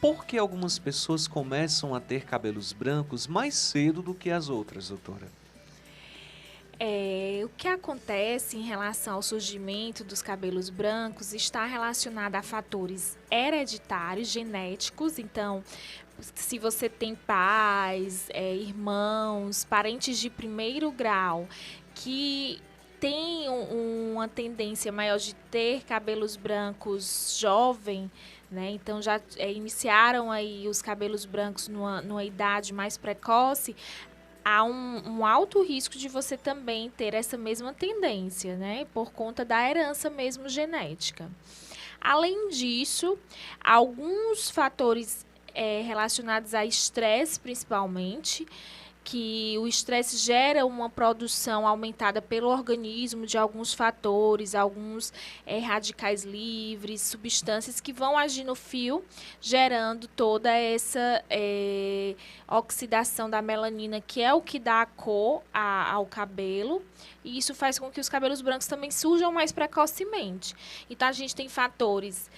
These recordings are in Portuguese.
por que algumas pessoas começam a ter cabelos brancos mais cedo do que as outras, doutora? O que acontece em relação ao surgimento dos cabelos brancos está relacionado a fatores hereditários, genéticos. Então, se você tem pais, irmãos, parentes de primeiro grau que têm uma tendência maior de ter cabelos brancos jovem, né? Então já iniciaram aí os cabelos brancos numa idade mais precoce, há um alto risco de você também ter essa mesma tendência, né? Por conta da herança mesmo genética. Além disso, alguns fatores relacionados a estresse, principalmente, que o estresse gera uma produção aumentada pelo organismo de alguns fatores, alguns radicais livres, substâncias que vão agir no fio, gerando toda essa oxidação da melanina, que é o que dá a cor ao cabelo. E isso faz com que os cabelos brancos também surjam mais precocemente. Então, a gente tem fatores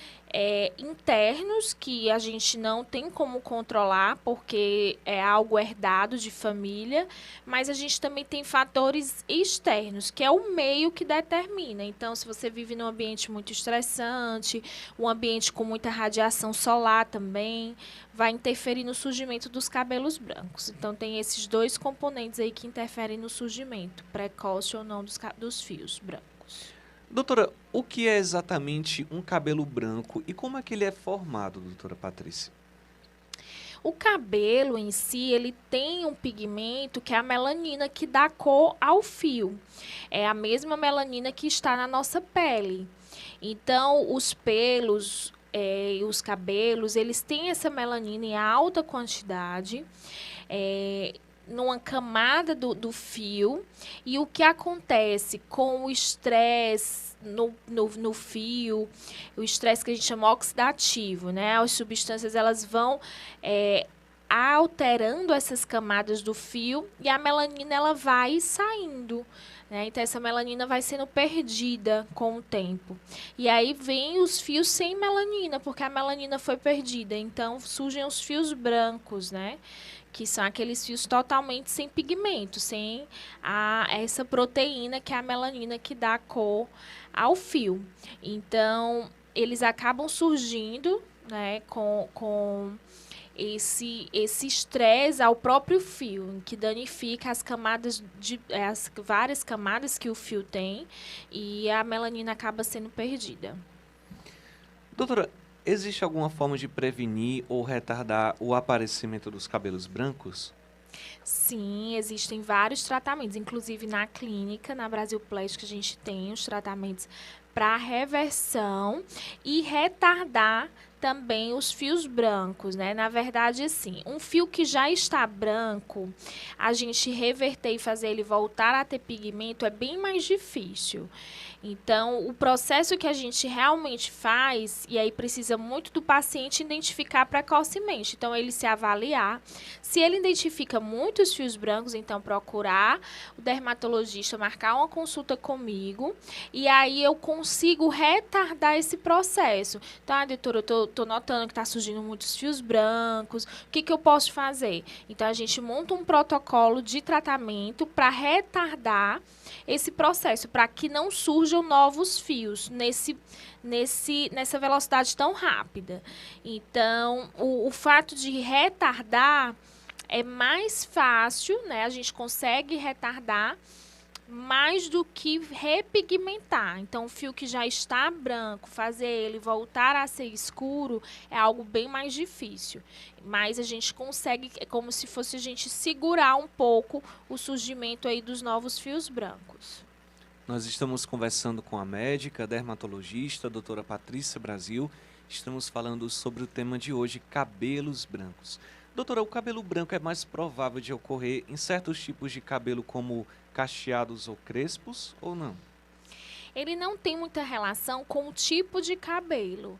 internos que a gente não tem como controlar porque é algo herdado de família, mas a gente também tem fatores externos, que é o meio que determina. Então, se você vive num ambiente muito estressante, um ambiente com muita radiação solar também, vai interferir no surgimento dos cabelos brancos. Então, tem esses dois componentes aí que interferem no surgimento, precoce ou não, dos fios brancos. Doutora, o que é exatamente um cabelo branco e como é que ele é formado, doutora Patrícia? O cabelo em si, ele tem um pigmento que é a melanina que dá cor ao fio. É a mesma melanina que está na nossa pele. Então, os pelos e os cabelos, eles têm essa melanina em alta quantidade. Numa camada do fio, e o que acontece com o estresse no fio, o estresse que a gente chama oxidativo, né? As substâncias elas vão alterando essas camadas do fio e a melanina ela vai saindo. Né? Então, essa melanina vai sendo perdida com o tempo. E aí vem os fios sem melanina, porque a melanina foi perdida. Então, surgem os fios brancos, né? Que são aqueles fios totalmente sem pigmento, sem essa proteína que é a melanina que dá cor ao fio. Então, eles acabam surgindo, né, com esse estresse ao próprio fio, que danifica as camadas, as várias camadas que o fio tem, e a melanina acaba sendo perdida. Doutora, existe alguma forma de prevenir ou retardar o aparecimento dos cabelos brancos? Sim, existem vários tratamentos, inclusive na clínica, na Brasil Plastic, a gente tem os tratamentos para reversão e retardar também os fios brancos, né? Na verdade, assim, um fio que já está branco, a gente reverter e fazer ele voltar a ter pigmento é bem mais difícil. Então, o processo que a gente realmente faz, e aí precisa muito do paciente identificar precocemente. Então, ele se avaliar. Se ele identifica muitos fios brancos, então procurar o dermatologista, marcar uma consulta comigo, e aí eu consigo retardar esse processo. Então, doutora, eu tô notando que está surgindo muitos fios brancos, o que eu posso fazer? Então, a gente monta um protocolo de tratamento para retardar esse processo, para que não surjam novos fios nessa velocidade tão rápida. Então, o fato de retardar é mais fácil, né? A gente consegue retardar mais do que repigmentar. Então, o fio que já está branco, fazer ele voltar a ser escuro é algo bem mais difícil. Mas a gente consegue, é como se fosse a gente segurar um pouco o surgimento aí dos novos fios brancos. Nós estamos conversando com a médica, dermatologista, a doutora Patrícia Brasil. Estamos falando sobre o tema de hoje, cabelos brancos. Doutora, o cabelo branco é mais provável de ocorrer em certos tipos de cabelo, como cacheados ou crespos, ou não? Ele não tem muita relação com o tipo de cabelo.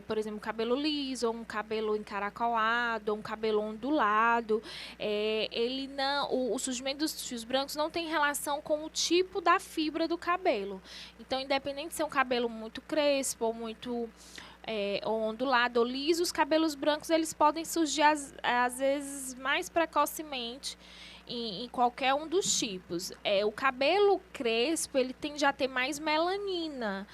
Por exemplo, cabelo liso, ou um cabelo encaracolado, ou um cabelo ondulado. Ele não, o surgimento dos fios brancos não tem relação com o tipo da fibra do cabelo. Então, independente de ser um cabelo muito crespo ou muito ou ondulado ou liso, os cabelos brancos eles podem surgir às vezes mais precocemente em qualquer um dos tipos. O cabelo crespo ele tende a ter mais melanina.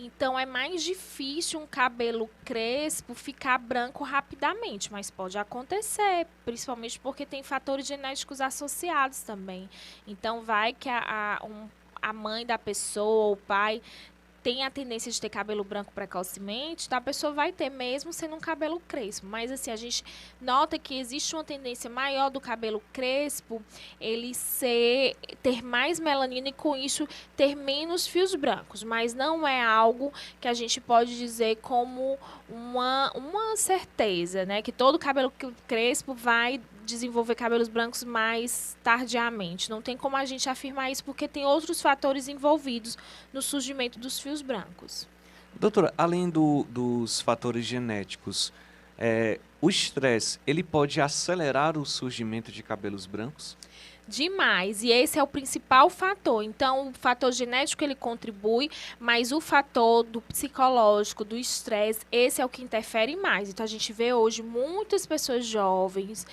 Então, é mais difícil um cabelo crespo ficar branco rapidamente, mas pode acontecer, principalmente porque tem fatores genéticos associados também. Então, vai que a mãe da pessoa, o pai, tem a tendência de ter cabelo branco precocemente, então a pessoa vai ter mesmo sendo um cabelo crespo. Mas assim, a gente nota que existe uma tendência maior do cabelo crespo, ele ter mais melanina e com isso ter menos fios brancos. Mas não é algo que a gente pode dizer como uma certeza, né? Que todo cabelo crespo vai desenvolver cabelos brancos mais tardiamente. Não tem como a gente afirmar isso porque tem outros fatores envolvidos no surgimento dos fios brancos. Doutora, além dos fatores genéticos, o estresse, ele pode acelerar o surgimento de cabelos brancos? Demais, e esse é o principal fator. Então, o fator genético ele contribui, mas o fator do psicológico, do estresse, esse é o que interfere mais. Então, a gente vê hoje muitas pessoas jovens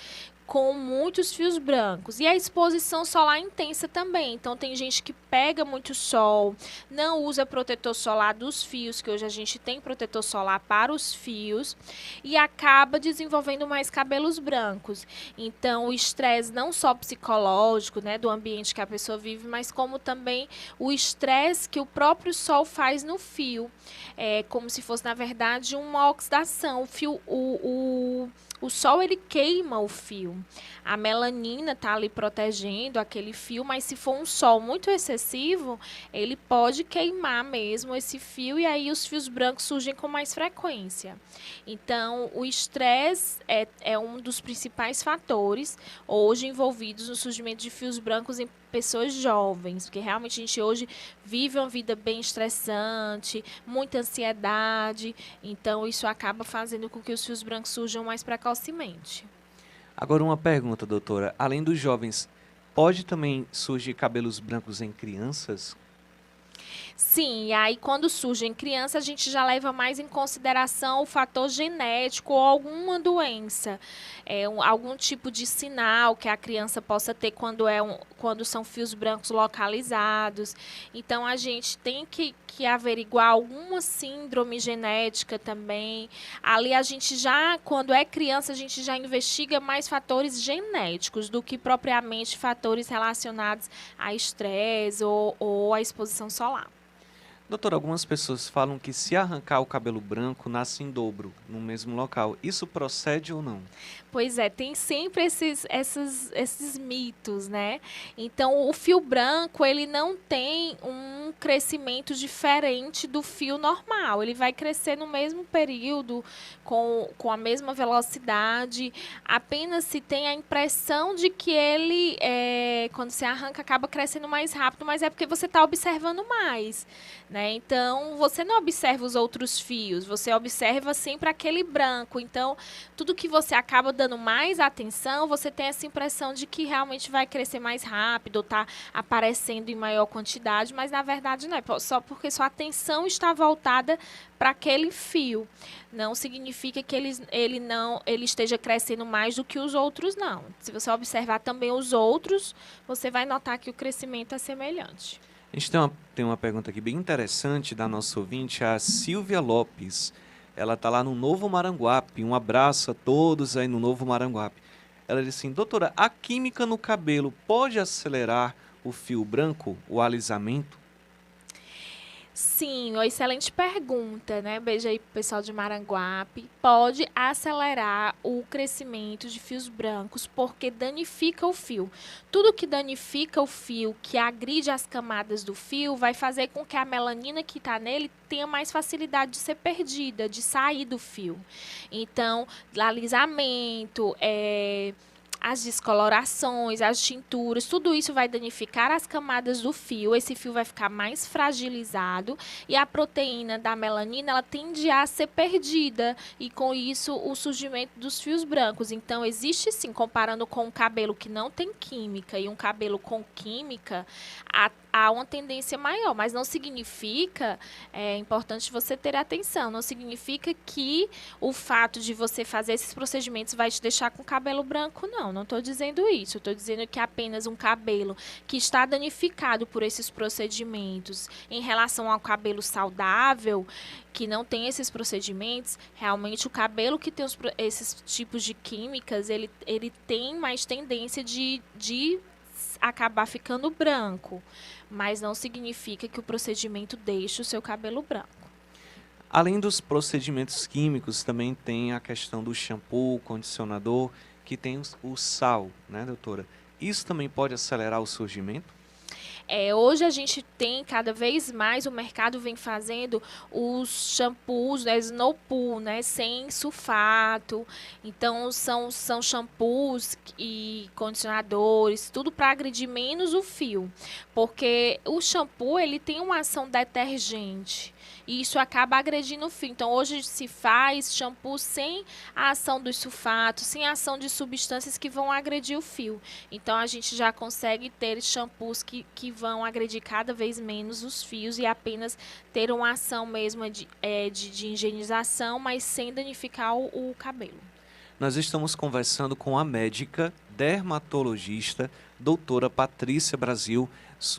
com muitos fios brancos. E a exposição solar intensa também. Então, tem gente que pega muito sol, não usa protetor solar dos fios, que hoje a gente tem protetor solar para os fios, e acaba desenvolvendo mais cabelos brancos. Então, o estresse não só psicológico, né, do ambiente que a pessoa vive, mas como também o estresse que o próprio sol faz no fio. É como se fosse, na verdade, uma oxidação. O sol ele queima o fio. A melanina está ali protegendo aquele fio, mas se for um sol muito excessivo, ele pode queimar mesmo esse fio e aí os fios brancos surgem com mais frequência. Então, o estresse é um dos principais fatores hoje envolvidos no surgimento de fios brancos em pessoas jovens, porque realmente a gente hoje vive uma vida bem estressante, muita ansiedade, então isso acaba fazendo com que os fios brancos surjam mais precocemente. Agora uma pergunta, doutora. Além dos jovens, pode também surgir cabelos brancos em crianças? Sim, e aí quando surge em criança, a gente já leva mais em consideração o fator genético ou alguma doença, algum tipo de sinal que a criança possa ter quando são fios brancos localizados. Então, a gente tem que averiguar alguma síndrome genética também. Ali a gente já, quando é criança, a gente já investiga mais fatores genéticos do que propriamente fatores relacionados a estresse ou à exposição solar. Doutora, algumas pessoas falam que se arrancar o cabelo branco, nasce em dobro, no mesmo local. Isso procede ou não? Pois é, tem sempre esses mitos, né? Então, o fio branco, ele não tem um crescimento diferente do fio normal. Ele vai crescer no mesmo período, com a mesma velocidade. Apenas se tem a impressão de que ele, quando se arranca, acaba crescendo mais rápido, mas é porque você está observando mais, né? Então, você não observa os outros fios, você observa sempre aquele branco. Então, tudo que você acaba dando mais atenção, você tem essa impressão de que realmente vai crescer mais rápido, ou está aparecendo em maior quantidade, mas na verdade não é, só porque sua atenção está voltada para aquele fio. Não significa que ele esteja crescendo mais do que os outros, não. Se você observar também os outros, você vai notar que o crescimento é semelhante. A gente tem uma pergunta aqui bem interessante da nossa ouvinte, a Silvia Lopes. Ela está lá no Novo Maranguape. Um abraço a todos aí no Novo Maranguape. Ela disse assim, doutora, a química no cabelo pode acelerar o fio branco, o alisamento? Sim, uma excelente pergunta, né? Beijo aí pro pessoal de Maranguape. Pode acelerar o crescimento de fios brancos porque danifica o fio. Tudo que danifica o fio, que agride as camadas do fio, vai fazer com que a melanina que está nele tenha mais facilidade de ser perdida, de sair do fio. Então, alisamento, as descolorações, as tinturas, tudo isso vai danificar as camadas do fio, esse fio vai ficar mais fragilizado e a proteína da melanina ela tende a ser perdida e com isso o surgimento dos fios brancos. Então existe sim, comparando com um cabelo que não tem química e um cabelo com química, há uma tendência maior, mas não significa, é importante você ter atenção, não significa que o fato de você fazer esses procedimentos vai te deixar com cabelo branco, não estou dizendo isso, estou dizendo que apenas um cabelo que está danificado por esses procedimentos em relação ao cabelo saudável, que não tem esses procedimentos, realmente o cabelo que tem esses tipos de químicas, ele tem mais tendência de acabar ficando branco, mas não significa que o procedimento deixe o seu cabelo branco. Além dos procedimentos químicos, também tem a questão do shampoo, condicionador, que tem o sal, né, doutora? Isso também pode acelerar o surgimento? Hoje a gente tem cada vez mais, o mercado vem fazendo os shampoos, né, Snow Poo, né, sem sulfato. Então são shampoos e condicionadores, tudo para agredir menos o fio, porque o shampoo ele tem uma ação detergente. E isso acaba agredindo o fio. Então, hoje se faz shampoo sem a ação dos sulfatos, sem a ação de substâncias que vão agredir o fio. Então, a gente já consegue ter shampoos que vão agredir cada vez menos os fios e apenas ter uma ação mesmo de higienização, mas sem danificar o cabelo. Nós estamos conversando com a médica dermatologista, doutora Patrícia Brasil,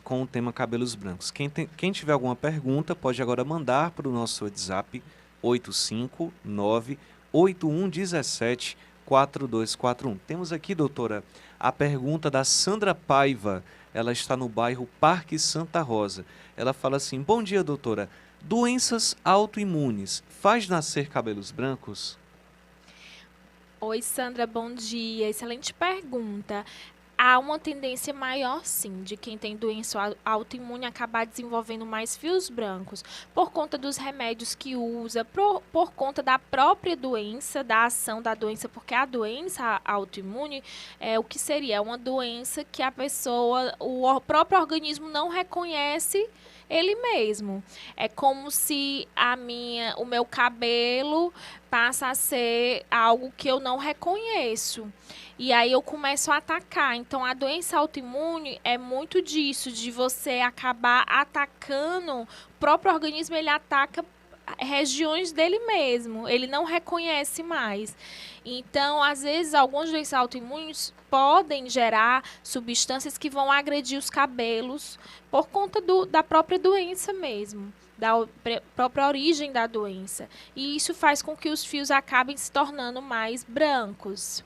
com o tema cabelos brancos. Quem tiver alguma pergunta, pode agora mandar para o nosso WhatsApp 859-8117-4241. Temos aqui, doutora, a pergunta da Sandra Paiva. Ela está no bairro Parque Santa Rosa. Ela fala assim: bom dia, doutora. Doenças autoimunes faz nascer cabelos brancos? Oi, Sandra, bom dia. Excelente pergunta. Há uma tendência maior, sim, de quem tem doença autoimune acabar desenvolvendo mais fios brancos, por conta dos remédios que usa, por conta da própria doença, da ação da doença, porque a doença autoimune é o que seria uma doença que a pessoa, o próprio organismo não reconhece ele mesmo. É como se o meu cabelo passa a ser algo que eu não reconheço. E aí eu começo a atacar. Então, a doença autoimune é muito disso, de você acabar atacando, o próprio organismo ele ataca regiões dele mesmo, ele não reconhece mais. Então, às vezes, algumas doenças autoimunes podem gerar substâncias que vão agredir os cabelos por conta da própria doença mesmo, da própria origem da doença. E isso faz com que os fios acabem se tornando mais brancos.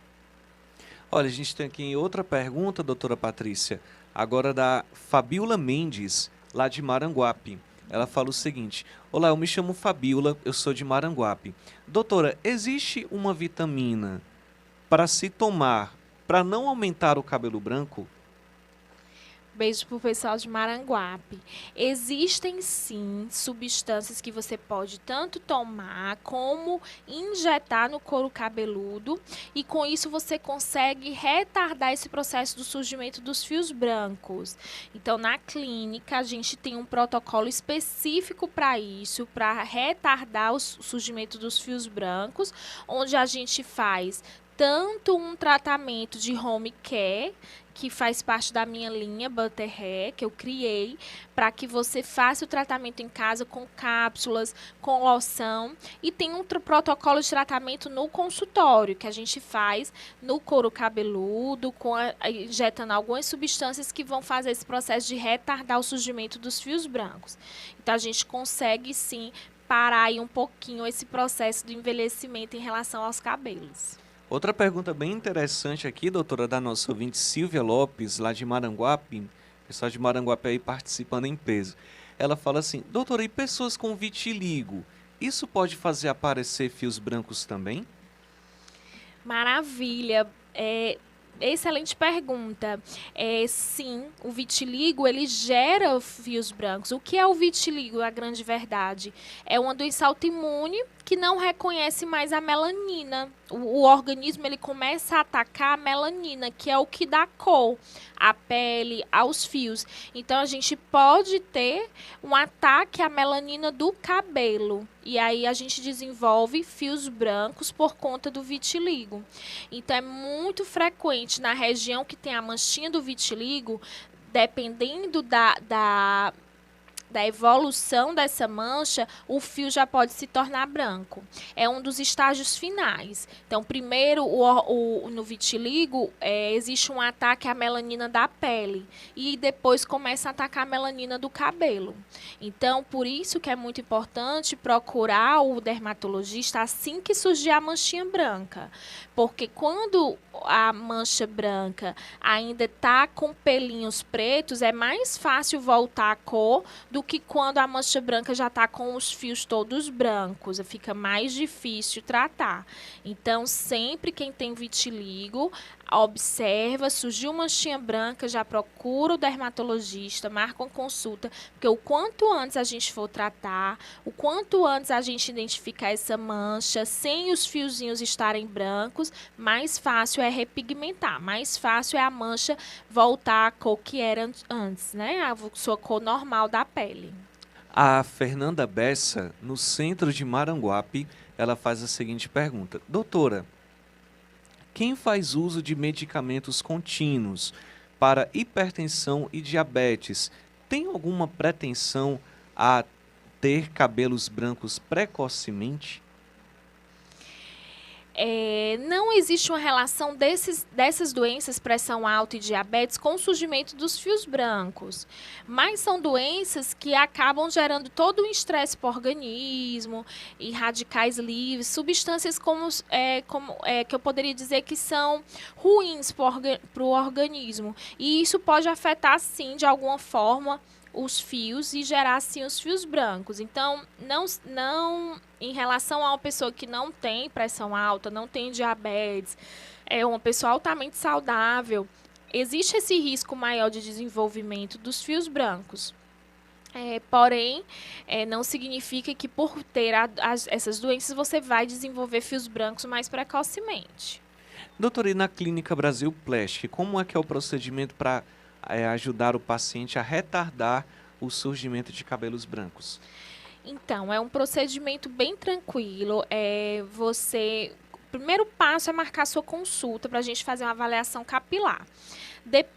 Olha, a gente tem aqui outra pergunta, doutora Patrícia, agora da Fabiola Mendes, lá de Maranguape. Ela fala o seguinte: olá, eu me chamo Fabiola, eu sou de Maranguape. Doutora, existe uma vitamina para se tomar para não aumentar o cabelo branco? Beijo pro pessoal de Maranguape. Existem sim substâncias que você pode tanto tomar como injetar no couro cabeludo e com isso você consegue retardar esse processo do surgimento dos fios brancos. Então, na clínica, a gente tem um protocolo específico para isso, para retardar o surgimento dos fios brancos, onde a gente faz tanto um tratamento de home care, que faz parte da minha linha Butter Hair, que eu criei, para que você faça o tratamento em casa com cápsulas, com loção. E tem um protocolo de tratamento no consultório, que a gente faz no couro cabeludo, injetando algumas substâncias que vão fazer esse processo de retardar o surgimento dos fios brancos. Então, a gente consegue, sim, parar aí um pouquinho esse processo do envelhecimento em relação aos cabelos. Outra pergunta bem interessante aqui, doutora, da nossa ouvinte Silvia Lopes, lá de Maranguape, pessoal de Maranguape aí participando em peso. Ela fala assim: doutora, e pessoas com vitiligo, isso pode fazer aparecer fios brancos também? Maravilha! Excelente pergunta. Sim, o vitiligo, ele gera fios brancos. O que é o vitiligo, a grande verdade? É uma doença autoimune que não reconhece mais a melanina. O organismo ele começa a atacar a melanina, que é o que dá cor à pele, aos fios. Então, a gente pode ter um ataque à melanina do cabelo. E aí, a gente desenvolve fios brancos por conta do vitiligo. Então, é muito frequente na região que tem a manchinha do vitiligo, dependendo da evolução dessa mancha, o fio já pode se tornar branco. É um dos estágios finais. Então, primeiro, no vitiligo, existe um ataque à melanina da pele e depois começa a atacar a melanina do cabelo. Então, por isso que é muito importante procurar o dermatologista assim que surgir a manchinha branca. Porque quando a mancha branca ainda está com pelinhos pretos, é mais fácil voltar a cor do que quando a mancha branca já está com os fios todos brancos. Fica mais difícil tratar. Então, sempre quem tem vitiligo, observa, surgiu manchinha branca, já procura o dermatologista, marca uma consulta, porque o quanto antes a gente for tratar, o quanto antes a gente identificar essa mancha, sem os fiozinhos estarem brancos, mais fácil é repigmentar, mais fácil é a mancha voltar à cor que era antes, né? A sua cor normal da pele. A Fernanda Bessa, no centro de Maranguape, ela faz a seguinte pergunta: doutora, quem faz uso de medicamentos contínuos para hipertensão e diabetes tem alguma pretensão a ter cabelos brancos precocemente? Não existe uma relação dessas doenças, pressão alta e diabetes, com o surgimento dos fios brancos. Mas são doenças que acabam gerando todo um estresse para o organismo, e radicais livres, substâncias que eu poderia dizer que são ruins para o organismo. E isso pode afetar, sim, de alguma forma, os fios e gerar, sim, os fios brancos. Então, não em relação a uma pessoa que não tem pressão alta, não tem diabetes, é uma pessoa altamente saudável, existe esse risco maior de desenvolvimento dos fios brancos. Porém, não significa que por ter essas doenças você vai desenvolver fios brancos mais precocemente. Doutora, e na Clínica Brasil Plastic, como é que é o procedimento para ajudar o paciente a retardar o surgimento de cabelos brancos? Então, é um procedimento bem tranquilo. O primeiro passo é marcar sua consulta para a gente fazer uma avaliação capilar.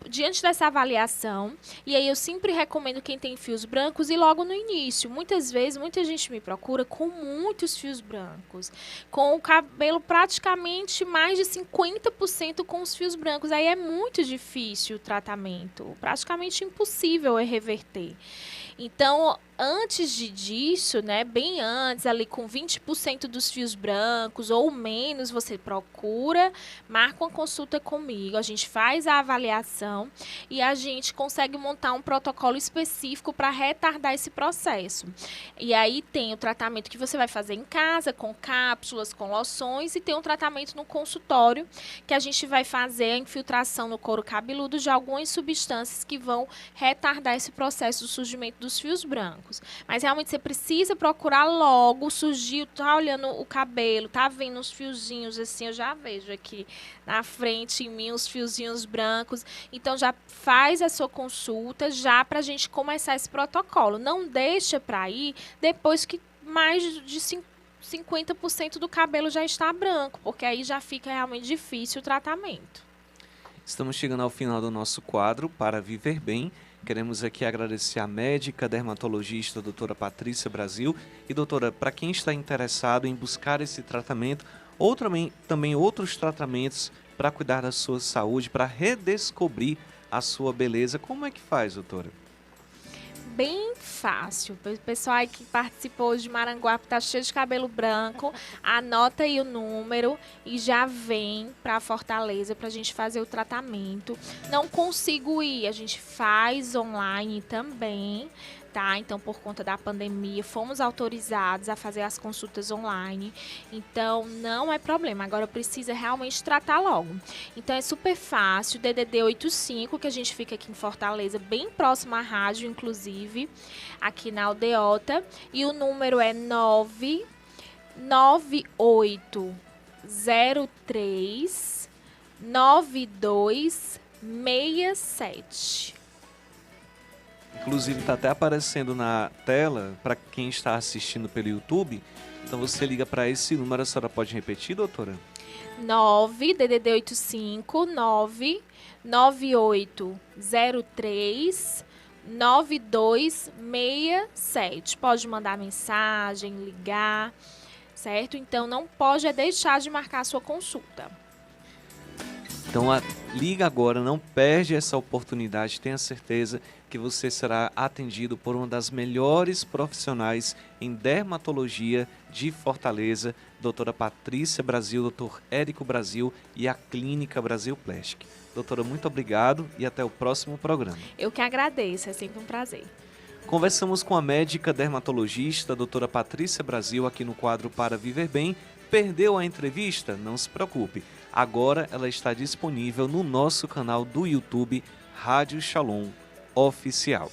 Diante dessa avaliação, e aí eu sempre recomendo quem tem fios brancos ir logo no início. Muitas vezes, muita gente me procura com muitos fios brancos, com o cabelo praticamente mais de 50% com os fios brancos. Aí é muito difícil o tratamento, praticamente impossível reverter. Então, antes disso, né, bem antes, ali com 20% dos fios brancos ou menos, você procura, marca uma consulta comigo, a gente faz a avaliação e a gente consegue montar um protocolo específico para retardar esse processo. E aí tem o tratamento que você vai fazer em casa, com cápsulas, com loções, e tem um tratamento no consultório, que a gente vai fazer a infiltração no couro cabeludo de algumas substâncias que vão retardar esse processo do surgimento dos fios brancos. Mas realmente você precisa procurar logo, surgiu, tá olhando o cabelo, tá vendo os fiozinhos assim, eu já vejo aqui na frente em mim os fiozinhos brancos. Então já faz a sua consulta já pra gente começar esse protocolo. Não deixa para ir depois que mais de 50% do cabelo já está branco, porque aí já fica realmente difícil o tratamento. Estamos chegando ao final do nosso quadro Para Viver Bem. Queremos aqui agradecer a médica dermatologista, doutora Patrícia Brasil. E, doutora, para quem está interessado em buscar esse tratamento, ou também outros tratamentos para cuidar da sua saúde, para redescobrir a sua beleza, como é que faz, doutora? Bem fácil. O pessoal aí que participou hoje de Maranguape está cheio de cabelo branco, anota aí o número e já vem para Fortaleza para a gente fazer o tratamento. Não consigo ir, a gente faz online também, tá? Então, por conta da pandemia, fomos autorizados a fazer as consultas online. Então, não é problema. Agora, precisa realmente tratar logo. Então, é super fácil. DDD 85, que a gente fica aqui em Fortaleza, bem próximo à rádio, inclusive, aqui na Aldeota. E o número é 99803 9267. Inclusive está até aparecendo na tela para quem está assistindo pelo YouTube. Então você liga para esse número, a senhora pode repetir, doutora? DDD 85 99803 9267. Pode mandar mensagem, ligar, certo? Então, não pode deixar de marcar a sua consulta. Então, liga agora, não perde essa oportunidade, tenha certeza que você será atendido por uma das melhores profissionais em dermatologia de Fortaleza, doutora Patrícia Brasil, doutor Érico Brasil e a Clínica Brasil Plastic. Doutora, muito obrigado e até o próximo programa. Eu que agradeço, é sempre um prazer. Conversamos com a médica dermatologista, doutora Patrícia Brasil, aqui no quadro Para Viver Bem. Perdeu a entrevista? Não se preocupe. Agora ela está disponível no nosso canal do YouTube Rádio Shalom Oficial.